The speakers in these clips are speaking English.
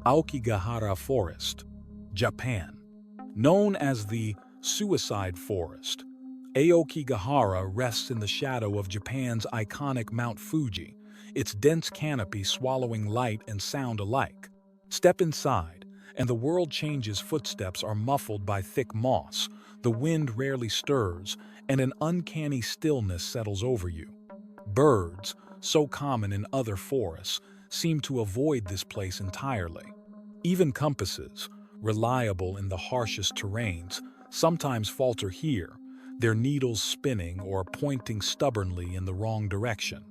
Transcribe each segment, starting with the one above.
Aokigahara Forest, Japan. Known as the Suicide Forest, Aokigahara rests in the shadow of Japan's iconic Mount Fuji, its dense canopy swallowing light and sound alike. Step inside, and the world changes. Footsteps are muffled by thick moss, the wind rarely stirs, and an uncanny stillness settles over you. Birds, so common in other forests, seem to avoid this place entirely. Even compasses, reliable in the harshest terrains, sometimes falter here, their needles spinning or pointing stubbornly in the wrong direction.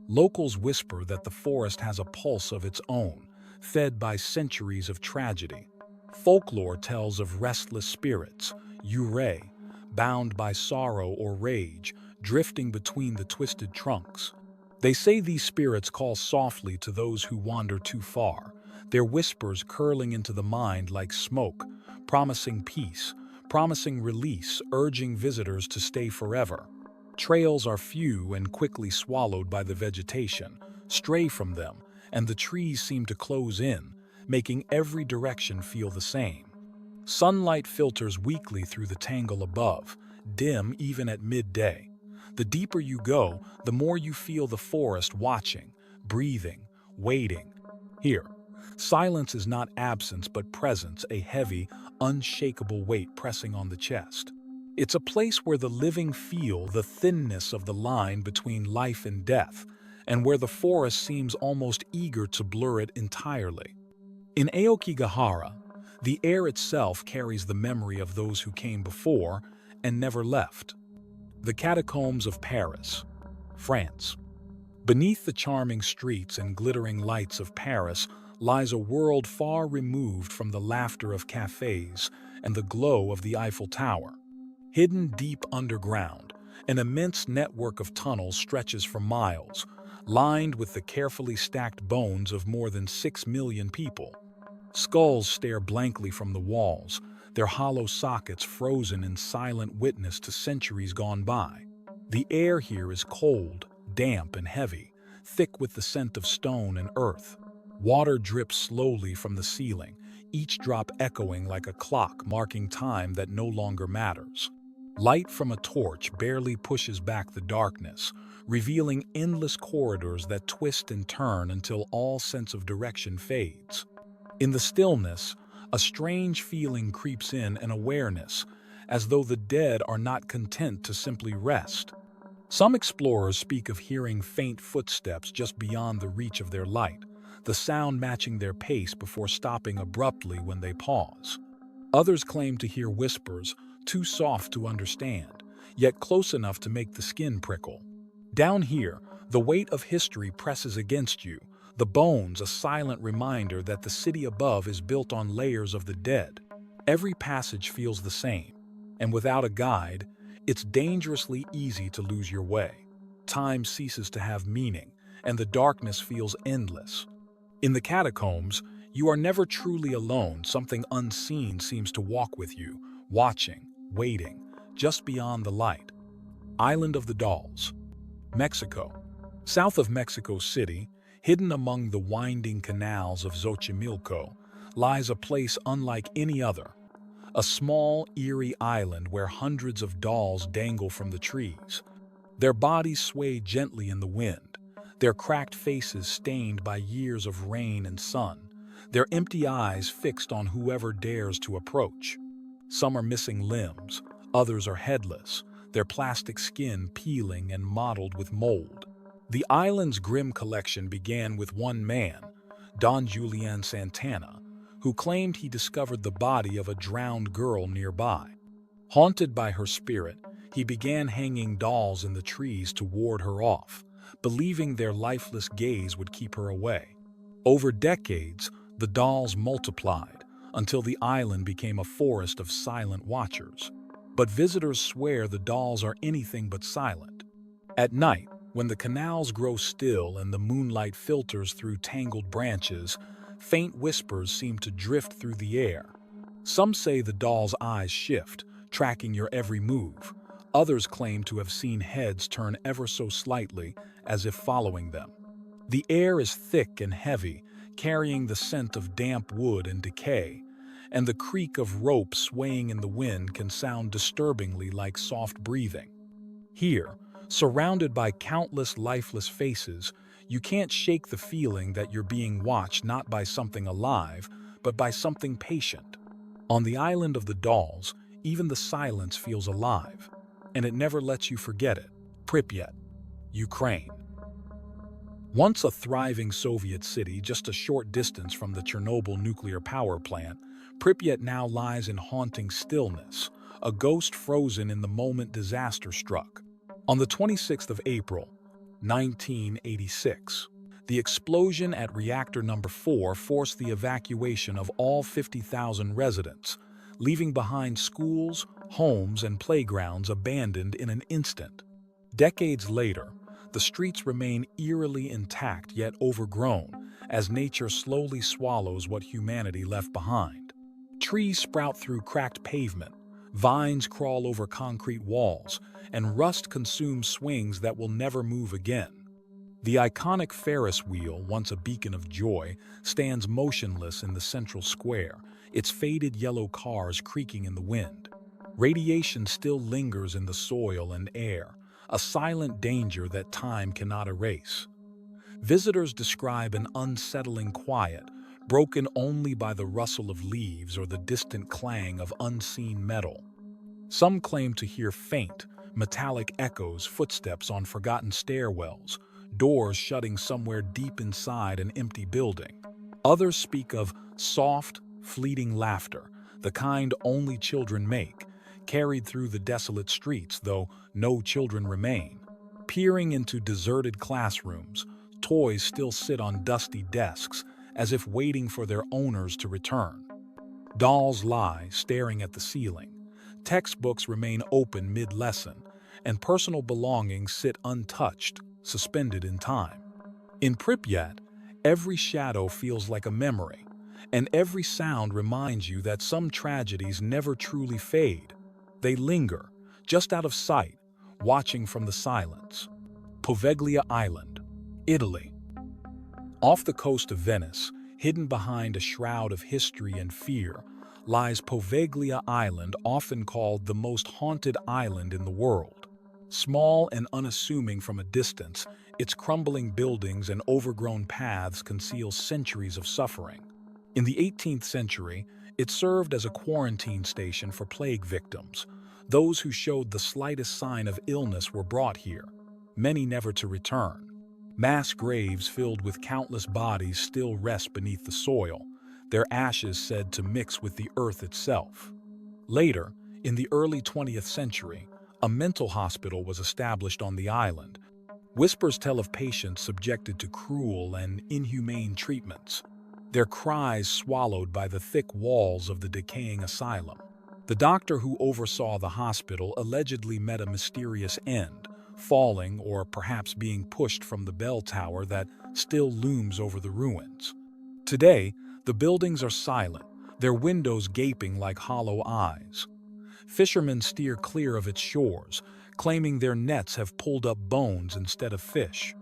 Locals whisper that the forest has a pulse of its own, fed by centuries of tragedy. Folklore tells of restless spirits, yurei, bound by sorrow or rage, drifting between the twisted trunks. They say these spirits call softly to those who wander too far, their whispers curling into the mind like smoke, promising peace, promising release, urging visitors to stay forever. Trails are few and quickly swallowed by the vegetation. Stray from them, and the trees seem to close in, making every direction feel the same. Sunlight filters weakly through the tangle above, dim even at midday. The deeper you go, the more you feel the forest watching, breathing, waiting. Here, silence is not absence but presence, a heavy, unshakable weight pressing on the chest. It's a place where the living feel the thinness of the line between life and death, and where the forest seems almost eager to blur it entirely. In Aokigahara, the air itself carries the memory of those who came before and never left. The catacombs of Paris, France. Beneath the charming streets and glittering lights of Paris lies a world far removed from the laughter of cafes and the glow of the Eiffel Tower. Hidden deep underground, an immense network of tunnels stretches for miles, lined with the carefully stacked bones of more than 6 million people. Skulls stare blankly from the walls, their hollow sockets frozen in silent witness to centuries gone by. The air here is cold, damp, and heavy, thick with the scent of stone and earth. Water drips slowly from the ceiling, each drop echoing like a clock marking time that no longer matters. Light from a torch barely pushes back the darkness, revealing endless corridors that twist and turn until all sense of direction fades. In the stillness, a strange feeling creeps in, an awareness, as though the dead are not content to simply rest. Some explorers speak of hearing faint footsteps just beyond the reach of their light, the sound matching their pace before stopping abruptly when they pause. Others claim to hear whispers, too soft to understand, yet close enough to make the skin prickle. Down here, the weight of history presses against you, the bones a silent reminder that the city above is built on layers of the dead. Every passage feels the same, and without a guide, it's dangerously easy to lose your way. Time ceases to have meaning, and the darkness feels endless. In the catacombs, you are never truly alone. Something unseen seems to walk with you, watching, waiting, just beyond the light. Island of the Dolls, Mexico. South of Mexico City, hidden among the winding canals of Xochimilco, lies a place unlike any other. A small, eerie island where hundreds of dolls dangle from the trees. Their bodies sway gently in the wind, their cracked faces stained by years of rain and sun, their empty eyes fixed on whoever dares to approach. Some are missing limbs, others are headless, their plastic skin peeling and mottled with mold. The island's grim collection began with one man, Don Julian Santana, who claimed he discovered the body of a drowned girl nearby. Haunted by her spirit, he began hanging dolls in the trees to ward her off, believing their lifeless gaze would keep her away. Over decades, the dolls multiplied, until the island became a forest of silent watchers. But visitors swear the dolls are anything but silent. At night, when the canals grow still and the moonlight filters through tangled branches, faint whispers seem to drift through the air. Some say the doll's eyes shift, tracking your every move. Others claim to have seen heads turn ever so slightly, as if following them. The air is thick and heavy, carrying the scent of damp wood and decay, and the creak of rope swaying in the wind can sound disturbingly like soft breathing. Here, surrounded by countless lifeless faces, you can't shake the feeling that you're being watched not by something alive, but by something patient. On the island of the dolls, even the silence feels alive, and it never lets you forget it. Pripyat, Ukraine. Once a thriving Soviet city just a short distance from the Chernobyl nuclear power plant, Pripyat now lies in haunting stillness, a ghost frozen in the moment disaster struck. On the 26th of April, 1986, the explosion at reactor number 4 forced the evacuation of all 50,000 residents, leaving behind schools, homes, and playgrounds abandoned in an instant. Decades later, the streets remain eerily intact yet overgrown as nature slowly swallows what humanity left behind. Trees sprout through cracked pavement, vines crawl over concrete walls, and rust consumes swings that will never move again. The iconic Ferris wheel, once a beacon of joy, stands motionless in the central square, its faded yellow cars creaking in the wind. Radiation still lingers in the soil and air, a silent danger that time cannot erase. Visitors describe an unsettling quiet, broken only by the rustle of leaves or the distant clang of unseen metal. Some claim to hear faint, metallic echoes, footsteps on forgotten stairwells, doors shutting somewhere deep inside an empty building. Others speak of soft, fleeting laughter, the kind only children make, carried through the desolate streets, though no children remain. Peering into deserted classrooms, toys still sit on dusty desks, as if waiting for their owners to return. Dolls lie, staring at the ceiling. Textbooks remain open mid-lesson, and personal belongings sit untouched, suspended in time. In Pripyat, every shadow feels like a memory, and every sound reminds you that some tragedies never truly fade. They linger, just out of sight, watching from the silence. Poveglia Island, Italy. Off the coast of Venice, hidden behind a shroud of history and fear, lies Poveglia Island, often called the most haunted island in the world. Small and unassuming from a distance, its crumbling buildings and overgrown paths conceal centuries of suffering. In the 18th century, it served as a quarantine station for plague victims. Those who showed the slightest sign of illness were brought here, many never to return. Mass graves filled with countless bodies still rest beneath the soil, their ashes said to mix with the earth itself. Later, in the early 20th century, a mental hospital was established on the island. Whispers tell of patients subjected to cruel and inhumane treatments, their cries swallowed by the thick walls of the decaying asylum. The doctor who oversaw the hospital allegedly met a mysterious end, falling or perhaps being pushed from the bell tower that still looms over the ruins. Today, the buildings are silent, their windows gaping like hollow eyes. Fishermen steer clear of its shores, claiming their nets have pulled up bones instead of fish.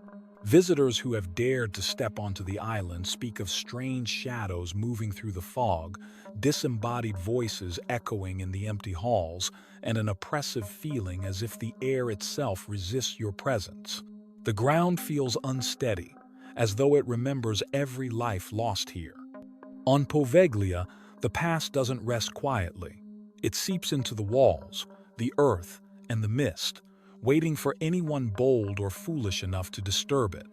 Visitors who have dared to step onto the island speak of strange shadows moving through the fog, disembodied voices echoing in the empty halls, and an oppressive feeling as if the air itself resists your presence. The ground feels unsteady, as though it remembers every life lost here. On Poveglia, the past doesn't rest quietly. It seeps into the walls, the earth, and the mist, waiting for anyone bold or foolish enough to disturb it.